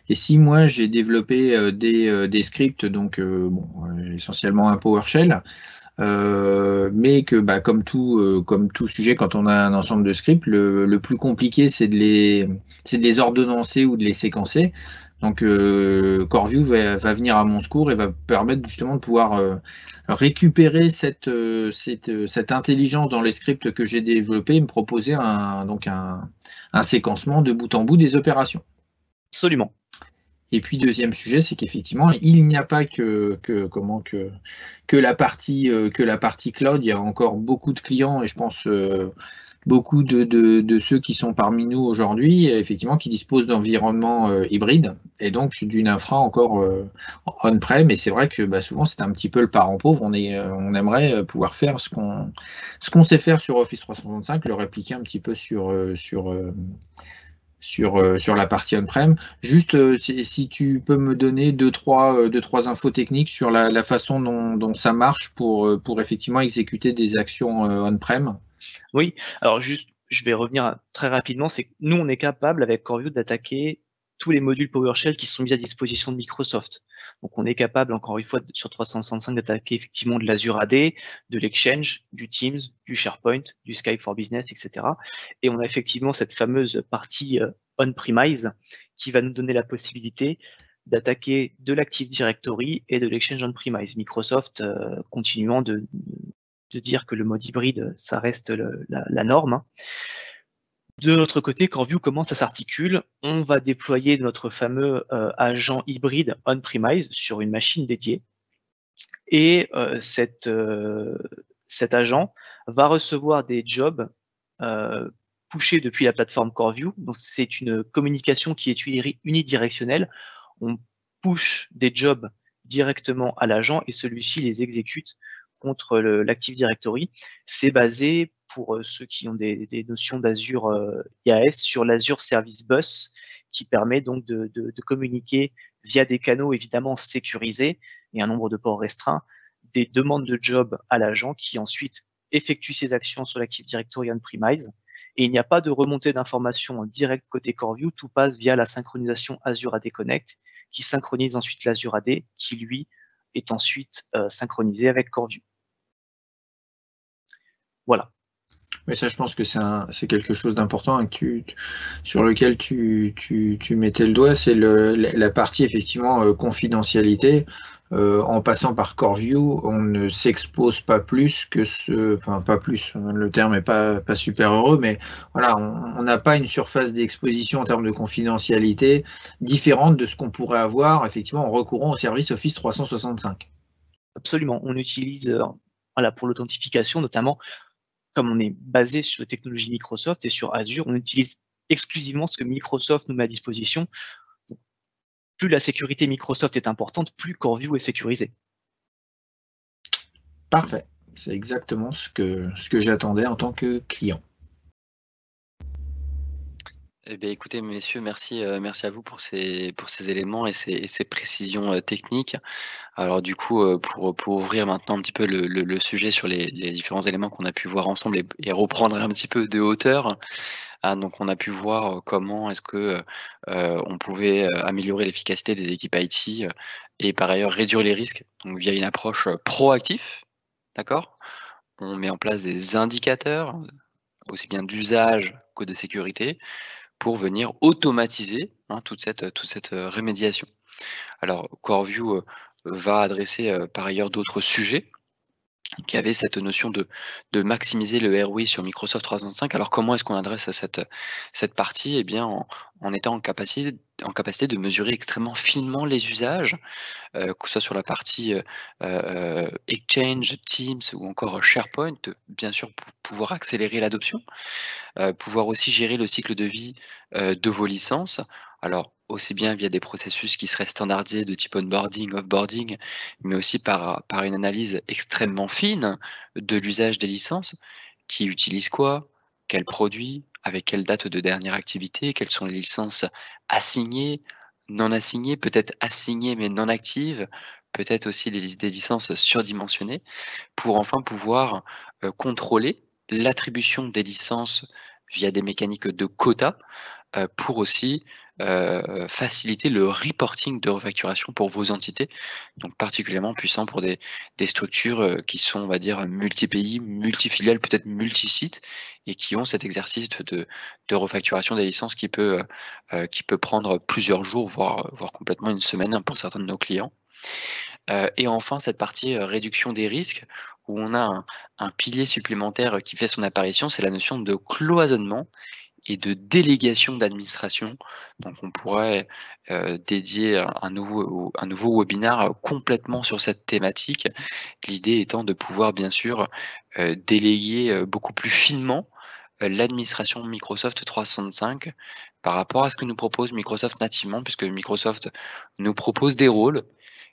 Et si moi j'ai développé des scripts, donc essentiellement un PowerShell, mais que comme tout sujet, quand on a un ensemble de scripts, le plus compliqué c'est de les ordonnancer ou de les séquencer. Donc CoreView va venir à mon secours et va permettre justement de pouvoir récupérer cette intelligence dans les scripts que j'ai développés et me proposer un séquencement de bout en bout des opérations. Absolument. Et puis deuxième sujet, c'est qu'effectivement, il n'y a pas que la partie cloud. Il y a encore beaucoup de clients et je pense beaucoup de ceux qui sont parmi nous aujourd'hui, effectivement, qui disposent d'environnements hybrides et donc d'une infra encore on-prem. Et c'est vrai que souvent c'est un petit peu le parent pauvre. On aimerait pouvoir faire ce qu'on sait faire sur Office 365, le répliquer un petit peu sur la partie on-prem. Juste, si tu peux me donner deux, trois infos techniques sur la façon dont ça marche pour effectivement exécuter des actions on-prem. Oui, alors juste, je vais revenir très rapidement, c'est que nous, on est capable avec CoreView d'attaquer tous les modules PowerShell qui sont mis à disposition de Microsoft. Donc on est capable, encore une fois, sur 365, d'attaquer effectivement de l'Azure AD, de l'Exchange, du Teams, du SharePoint, du Skype for Business, etc. Et on a effectivement cette fameuse partie on-premise qui va nous donner la possibilité d'attaquer de l'Active Directory et de l'Exchange on-premise. Microsoft continuant de dire que le mode hybride, ça reste la norme. Hein. De notre côté, CoreView, comment ça s'articule? On va déployer notre fameux agent hybride on-premise sur une machine dédiée. Et cet agent va recevoir des jobs pushée depuis la plateforme CoreView. Donc, c'est une communication qui est unidirectionnelle. On push des jobs directement à l'agent et celui-ci les exécute contre l'Active Directory. C'est basé, pour ceux qui ont des notions d'Azure IaaS, sur l'Azure Service Bus, qui permet donc de communiquer via des canaux évidemment sécurisés et un nombre de ports restreint, des demandes de job à l'agent qui ensuite effectue ses actions sur l'Active Directory on-premise. Et il n'y a pas de remontée d'informations en direct côté CoreView, tout passe via la synchronisation Azure AD Connect, qui synchronise ensuite l'Azure AD, qui lui est ensuite synchronisé avec CoreView. Voilà. Mais ça, je pense que c'est quelque chose d'important sur lequel tu mettais le doigt, c'est la partie effectivement confidentialité. En passant par CoreView, on ne s'expose pas plus enfin pas plus, le terme n'est pas super heureux, mais voilà, on n'a pas une surface d'exposition en termes de confidentialité différente de ce qu'on pourrait avoir effectivement en recourant au service Office 365. Absolument, on utilise voilà, pour l'authentification notamment, comme on est basé sur les technologies Microsoft et sur Azure, on utilise exclusivement ce que Microsoft nous met à disposition. Plus la sécurité Microsoft est importante, plus CoreView est sécurisé. Parfait, c'est exactement ce que j'attendais en tant que client. Eh bien, écoutez, messieurs, merci à vous pour ces éléments et ces précisions techniques. Alors, du coup, pour ouvrir maintenant un petit peu le sujet sur les différents éléments qu'on a pu voir ensemble et reprendre un petit peu de hauteur. Donc, on a pu voir comment est-ce que on pouvait améliorer l'efficacité des équipes IT et par ailleurs réduire les risques, donc via une approche proactive, d'accord? On met en place des indicateurs, aussi bien d'usage que de sécurité, pour venir automatiser toute cette rémédiation. Alors, CoreView va adresser par ailleurs d'autres sujets qui avaient cette notion de maximiser le ROI sur Microsoft 365. Alors, comment est-ce qu'on adresse cette partie? Eh bien, en étant en capacité de mesurer extrêmement finement les usages, que ce soit sur la partie Exchange, Teams ou encore SharePoint, bien sûr pour pouvoir accélérer l'adoption. Pouvoir aussi gérer le cycle de vie de vos licences. Alors, aussi bien via des processus qui seraient standardisés de type onboarding, offboarding, mais aussi par une analyse extrêmement fine de l'usage des licences. Qui utilise quoi? Quels produits? Avec quelle date de dernière activité? Quelles sont les licences assignées, non assignées, peut-être assignées mais non actives, peut-être aussi des licences surdimensionnées, pour enfin pouvoir contrôler l'attribution des licences via des mécaniques de quotas, pour aussi faciliter le reporting de refacturation pour vos entités, donc particulièrement puissant pour des structures qui sont, on va dire, multi-pays, multi-filiales, peut-être multi-sites, et qui ont cet exercice de refacturation des licences qui peut prendre plusieurs jours, voire complètement une semaine pour certains de nos clients. Et enfin, cette partie réduction des risques, où on a un pilier supplémentaire qui fait son apparition, c'est la notion de cloisonnement et de délégation d'administration. Donc on pourrait dédier un nouveau webinaire complètement sur cette thématique. L'idée étant de pouvoir bien sûr déléguer beaucoup plus finement l'administration Microsoft 365 par rapport à ce que nous propose Microsoft nativement, puisque Microsoft nous propose des rôles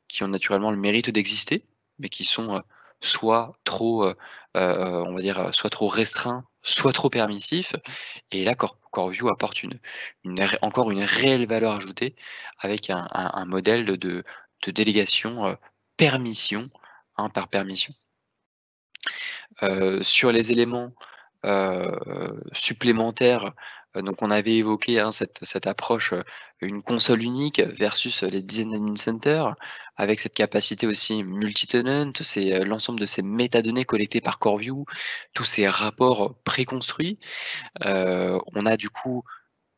qui ont naturellement le mérite d'exister, mais qui sont soit trop, on va dire, soit trop restreints, soit trop permissifs. Et là, CoreView apporte encore une réelle valeur ajoutée avec un modèle de délégation permission, par permission. Sur les éléments supplémentaires, donc on avait évoqué cette approche, une console unique versus les design admin center, avec cette capacité aussi multi-tenant, c'est l'ensemble de ces métadonnées collectées par CoreView, tous ces rapports préconstruits. On a du coup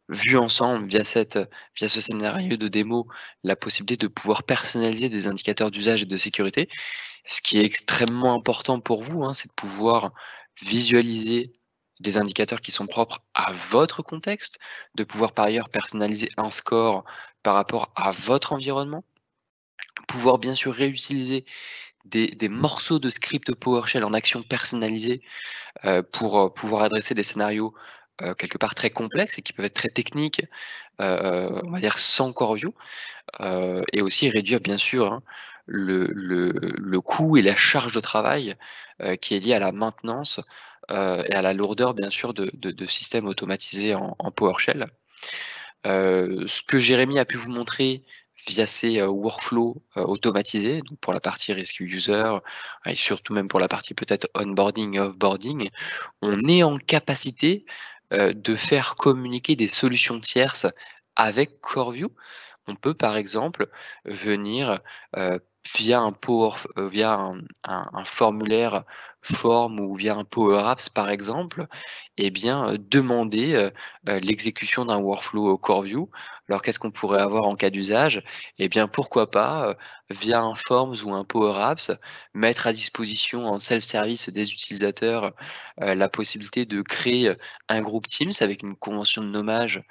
vu ensemble via ce scénario de démo, la possibilité de pouvoir personnaliser des indicateurs d'usage et de sécurité. Ce qui est extrêmement important pour vous, c'est de pouvoir visualiser des indicateurs qui sont propres à votre contexte, de pouvoir par ailleurs personnaliser un score par rapport à votre environnement, pouvoir bien sûr réutiliser des morceaux de script PowerShell en action personnalisée pour pouvoir adresser des scénarios quelque part très complexes et qui peuvent être très techniques, on va dire sans CoreView, et aussi réduire bien sûr, hein, le coût et la charge de travail, qui est liée à la maintenance, et à la lourdeur bien sûr de systèmes automatisés en PowerShell. Ce que Jérémy a pu vous montrer via ces workflows automatisés, donc pour la partie rescue user et surtout même pour la partie peut-être onboarding et offboarding, on est en capacité de faire communiquer des solutions tierces avec CoreView. On peut par exemple venir via un formulaire form ou via un Power Apps par exemple, et bien demander l'exécution d'un workflow CoreView. Alors qu'est-ce qu'on pourrait avoir en cas d'usage? Eh bien pourquoi pas via un Forms ou un Power Apps, mettre à disposition en self-service des utilisateurs la possibilité de créer un groupe Teams avec une convention de nommage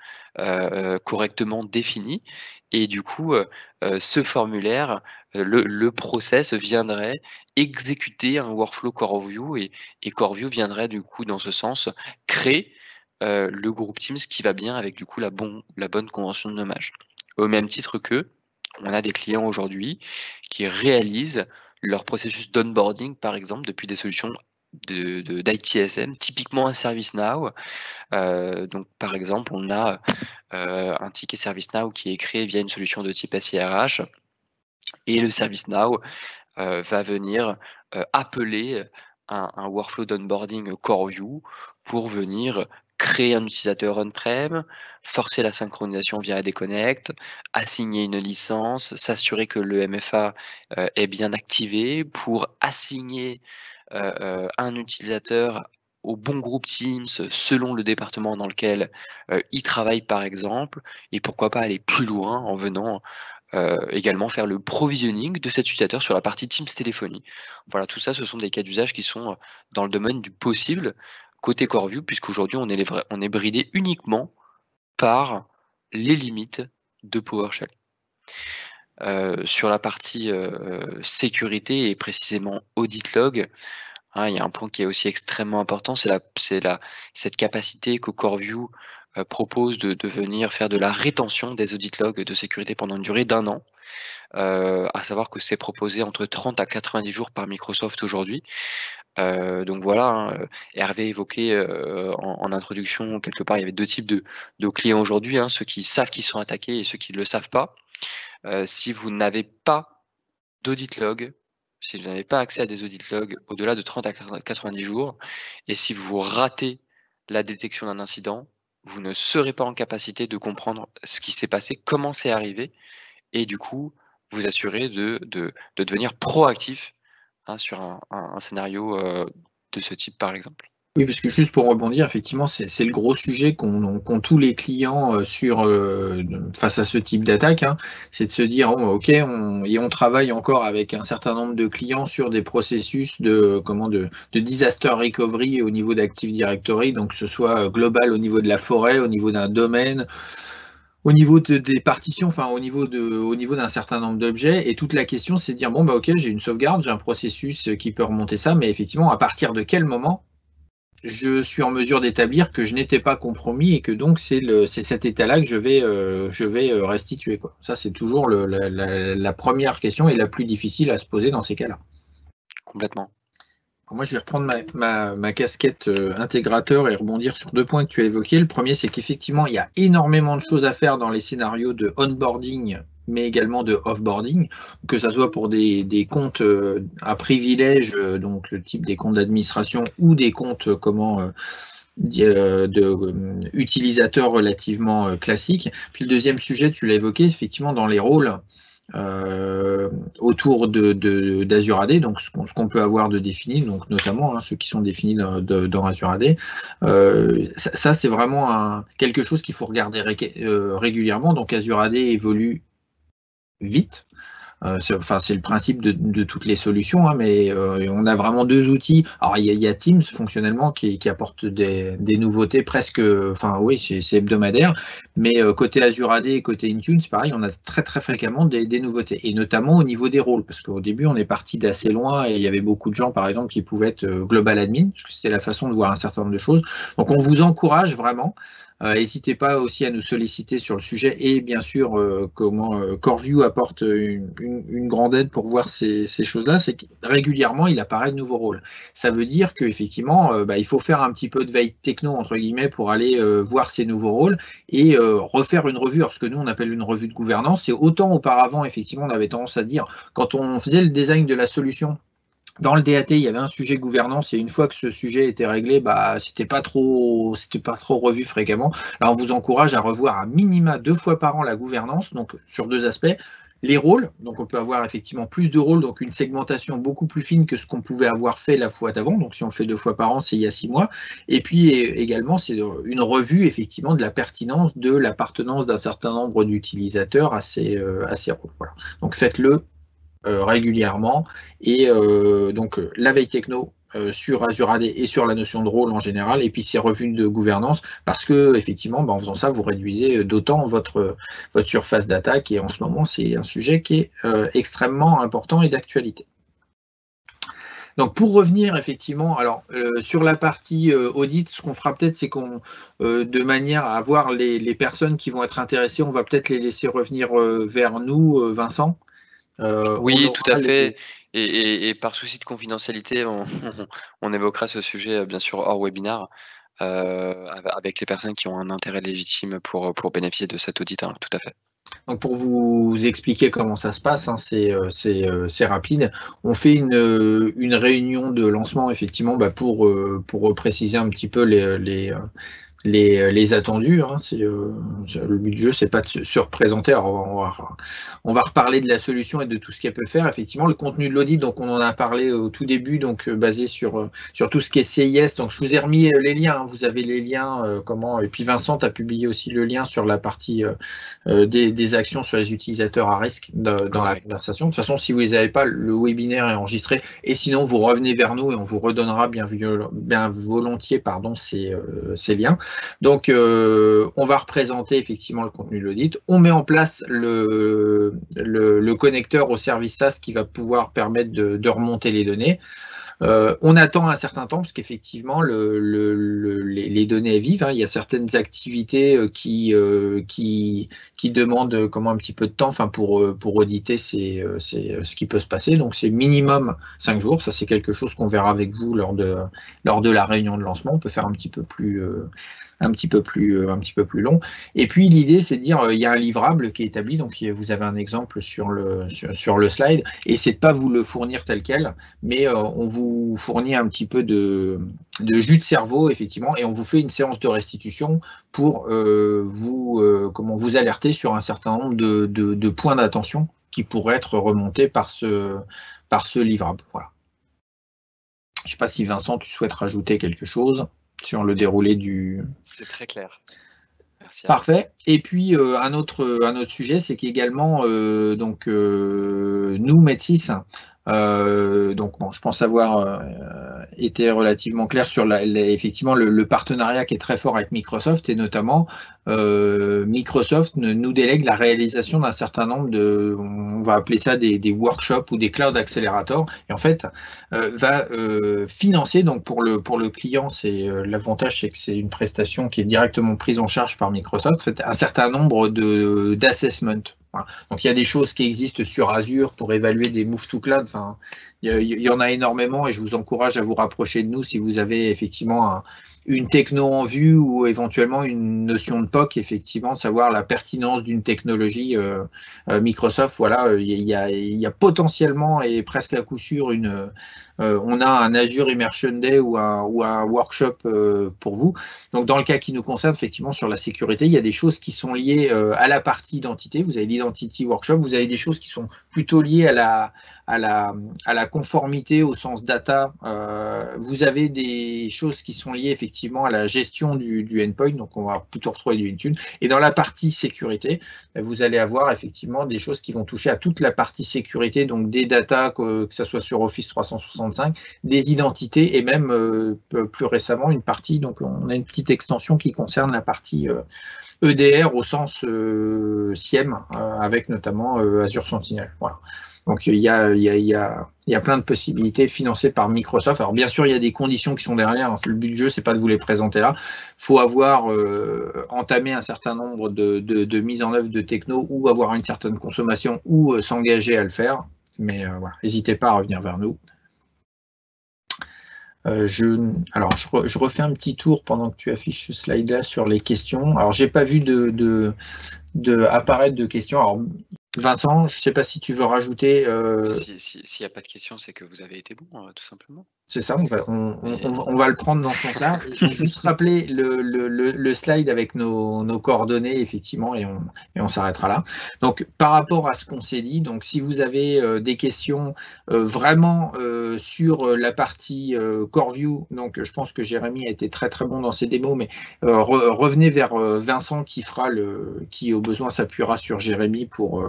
correctement définie, et du coup ce formulaire, le process viendrait exécuter un workflow CoreView, et CoreView viendrait du coup dans ce sens créer le groupe Teams qui va bien avec du coup la bonne convention de nommage. Au même titre que on a des clients aujourd'hui qui réalisent leur processus d'onboarding par exemple depuis des solutions d'ITSM, typiquement un ServiceNow. Donc par exemple on a un ticket ServiceNow qui est créé via une solution de type SIRH, et le ServiceNow va venir appeler un workflow d'onboarding CoreView pour venir créer un utilisateur on-prem, forcer la synchronisation via AD Connect, assigner une licence, s'assurer que le MFA est bien activé pour assigner un utilisateur au bon groupe Teams selon le département dans lequel il travaille par exemple, et pourquoi pas aller plus loin en venant également faire le provisioning de cet utilisateur sur la partie Teams téléphonie. Voilà, tout ça, ce sont des cas d'usage qui sont dans le domaine du possible côté CoreView, puisqu'aujourd'hui on est bridé uniquement par les limites de PowerShell. Sur la partie sécurité et précisément audit log, hein, il y a un point qui est aussi extrêmement important, c'est cette capacité que CoreView propose de venir faire de la rétention des audit logs de sécurité pendant une durée d'1 an. À savoir que c'est proposé entre 30 à 90 jours par Microsoft aujourd'hui. Donc voilà, hein, Hervé évoquait en introduction, quelque part, il y avait 2 types de clients aujourd'hui, hein, ceux qui savent qu'ils sont attaqués et ceux qui ne le savent pas. Si vous n'avez pas d'audit log, si vous n'avez pas accès à des audit logs au-delà de 30 à 90 jours, et si vous ratez la détection d'un incident, vous ne serez pas en capacité de comprendre ce qui s'est passé, comment c'est arrivé, et du coup, vous assurer de devenir proactif, hein, sur un scénario de ce type, par exemple. Oui, parce que juste pour rebondir, effectivement, c'est le gros sujet qu'ont tous les clients face à ce type d'attaque, hein. C'est de se dire, oh, ok, on travaille encore avec un certain nombre de clients sur des processus de disaster recovery au niveau d'Active Directory, donc que ce soit global au niveau de la forêt, au niveau d'un domaine, au niveau des partitions, enfin au niveau d'un certain nombre d'objets, et toute la question c'est de dire, bon bah ok, j'ai une sauvegarde, j'ai un processus qui peut remonter ça, mais effectivement, à partir de quel moment je suis en mesure d'établir que je n'étais pas compromis et que donc c'est cet état-là que je vais restituer, quoi. Ça, c'est toujours la première question et la plus difficile à se poser dans ces cas-là. Complètement. Moi, je vais reprendre ma casquette intégrateur et rebondir sur 2 points que tu as évoqués. Le premier, c'est qu'effectivement, il y a énormément de choses à faire dans les scénarios de onboarding, mais également de offboarding, que ce soit pour des comptes à privilège, donc le type des comptes d'administration, ou des comptes utilisateurs relativement classiques. Puis le deuxième sujet, tu l'as évoqué, effectivement, dans les rôles autour d'Azure AD, donc ce qu'on peut avoir de défini, donc notamment ceux qui sont définis dans Azure AD. Ça c'est vraiment quelque chose qu'il faut regarder régulièrement. Donc Azure AD évolue vite. C'est le principe de toutes les solutions, hein, mais on a vraiment 2 outils. Alors il y a Teams fonctionnellement qui apporte des nouveautés presque, oui, c'est hebdomadaire, mais côté Azure AD et côté Intune, c'est pareil, on a très très fréquemment des nouveautés, et notamment au niveau des rôles, parce qu'au début on est parti d'assez loin et il y avait beaucoup de gens par exemple qui pouvaient être global admin, parce que c'est la façon de voir un certain nombre de choses. Donc on vous encourage vraiment. N'hésitez pas aussi à nous solliciter sur le sujet, et bien sûr comment CoreView apporte une grande aide pour voir ces choses-là, c'est que régulièrement il apparaît de nouveaux rôles. Ça veut dire qu'effectivement il faut faire un petit peu de veille techno entre guillemets pour aller voir ces nouveaux rôles et refaire une revue. Alors ce que nous on appelle une revue de gouvernance, c'est autant auparavant effectivement on avait tendance à dire quand on faisait le design de la solution. Dans le DAT, il y avait un sujet gouvernance, et une fois que ce sujet était réglé, c'était pas trop revu fréquemment. Là, on vous encourage à revoir à minima 2 fois par an la gouvernance, donc sur 2 aspects. Les rôles, donc on peut avoir effectivement plus de rôles, donc une segmentation beaucoup plus fine que ce qu'on pouvait avoir fait la fois d'avant. Donc si on le fait 2 fois par an, c'est il y a 6 mois. Et puis également, c'est une revue effectivement de la pertinence de l'appartenance d'un certain nombre d'utilisateurs à ces rôles. Voilà. Donc faites-le régulièrement, et donc la veille techno sur Azure AD et sur la notion de rôle en général, et puis ces revues de gouvernance, parce que effectivement en faisant ça vous réduisez d'autant votre surface d'attaque, et en ce moment c'est un sujet qui est extrêmement important et d'actualité. Donc pour revenir effectivement, alors sur la partie audit, ce qu'on fera peut-être, c'est qu'on, de manière à avoir les personnes qui vont être intéressées, on va peut-être les laisser revenir vers nous, Vincent. Oui, tout à fait. Et par souci de confidentialité, on évoquera ce sujet bien sûr hors webinaire, avec les personnes qui ont un intérêt légitime pour bénéficier de cet audit, hein, tout à fait. Donc pour vous expliquer comment ça se passe, hein, c'est rapide. On fait une réunion de lancement effectivement pour préciser un petit peu les attendus, hein. Le but du jeu, c'est pas de se représenter. Alors on va reparler de la solution et de tout ce qu'elle peut faire. Effectivement, le contenu de l'audit, donc on en a parlé au tout début, donc basé sur tout ce qui est CIS. Donc je vous ai remis les liens, hein. Vous avez les liens, et puis Vincent a publié aussi le lien sur la partie des actions sur les utilisateurs à risque dans la conversation. De toute façon, si vous les avez pas, le webinaire est enregistré, et sinon vous revenez vers nous et on vous redonnera bien volontiers ces liens. Donc, on va représenter effectivement le contenu de l'audit. On met en place le connecteur au service SaaS qui va pouvoir permettre de remonter les données. On attend un certain temps, parce qu'effectivement les données vivent, hein. Il y a certaines activités qui demandent un petit peu de temps, pour auditer ce qui peut se passer. Donc c'est minimum 5 jours. Ça, c'est quelque chose qu'on verra avec vous lors de la réunion de lancement. On peut faire un petit peu plus long. Et puis l'idée, c'est de dire il y a un livrable qui est établi, donc vous avez un exemple sur le slide, et c'est de pas vous le fournir tel quel, mais on vous fournit un petit peu de jus de cerveau effectivement, et on vous fait une séance de restitution pour vous alerter sur un certain nombre de points d'attention qui pourraient être remontés par ce livrable. Voilà. Je ne sais pas si Vincent, tu souhaites rajouter quelque chose sur le déroulé du... C'est très clair. Merci. Parfait. Et puis un autre sujet, c'est qu'également nous, Medsys, je pense avoir été relativement clair sur effectivement le partenariat qui est très fort avec Microsoft, et notamment Microsoft nous délègue la réalisation d'un certain nombre on va appeler ça des workshops ou des cloud accélérateurs, et en fait va financer, donc pour le client, l'avantage, c'est que c'est une prestation qui est directement prise en charge par Microsoft, fait un certain nombre d'assessments. Voilà. Donc il y a des choses qui existent sur Azure pour évaluer des move to cloud. Il y en a énormément, et je vous encourage à vous rapprocher de nous si vous avez effectivement une techno en vue, ou éventuellement une notion de POC, effectivement, de savoir la pertinence d'une technologie Microsoft. Voilà, il y a potentiellement et presque à coup sûr on a un Azure Immersion Day ou un workshop pour vous. Donc dans le cas qui nous concerne, effectivement, sur la sécurité, il y a des choses qui sont liées à la partie identité. Vous avez l'Identity Workshop, vous avez des choses qui sont plutôt liées à la conformité au sens data. Vous avez des choses qui sont liées effectivement à la gestion du endpoint, donc on va plutôt retrouver du Intune. Et dans la partie sécurité, vous allez avoir effectivement des choses qui vont toucher à toute la partie sécurité, donc des data, que ce soit sur Office 365, des identités et même plus récemment une partie, donc on a une petite extension qui concerne la partie EDR au sens SIEM, avec notamment Azure Sentinel. Voilà. Donc il y a plein de possibilités financées par Microsoft. Alors bien sûr, il y a des conditions qui sont derrière. Le but du jeu, c'est pas de vous les présenter là. Il faut avoir entamé un certain nombre de mises en œuvre de techno ou avoir une certaine consommation ou s'engager à le faire. Mais voilà, n'hésitez pas à revenir vers nous. Je refais un petit tour pendant que tu affiches ce slide-là sur les questions. Alors, j'ai pas vu apparaître de questions. Alors, Vincent, je ne sais pas si tu veux rajouter. S'il n'y a pas de questions, c'est que vous avez été bon, tout simplement. C'est ça, on va le prendre dans ce sens-là. Je vais juste rappeler le slide avec nos coordonnées, effectivement, et on s'arrêtera là. Donc, par rapport à ce qu'on s'est dit, donc si vous avez des questions vraiment sur la partie CoreView, donc je pense que Jérémy a été très très bon dans ses démos, mais revenez vers Vincent qui au besoin s'appuiera sur Jérémy pour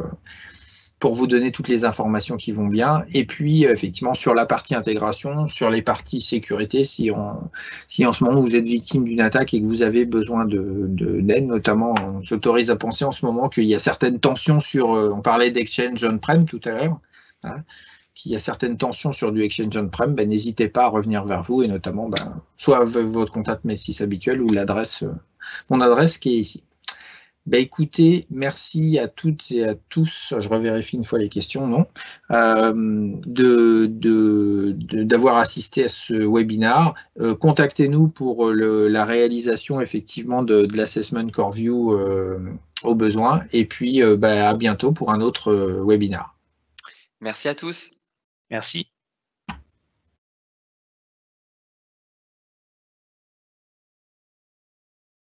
vous donner toutes les informations qui vont bien. Et puis, effectivement, sur la partie intégration, sur les parties sécurité, si en ce moment vous êtes victime d'une attaque et que vous avez besoin d'aide, notamment, on s'autorise à penser en ce moment qu'il y a certaines tensions sur, on parlait d'Exchange on-prem tout à l'heure, hein, qu'il y a certaines tensions sur du Exchange on-prem, n'hésitez pas à revenir vers vous, et notamment, soit votre contact Messis habituel ou mon adresse qui est ici. Écoutez, merci à toutes et à tous, je revérifie une fois les questions, non, d'avoir assisté à ce webinaire. Contactez-nous pour la réalisation effectivement de l'assessment CoreView au besoin, et puis à bientôt pour un autre webinaire. Merci à tous. Merci.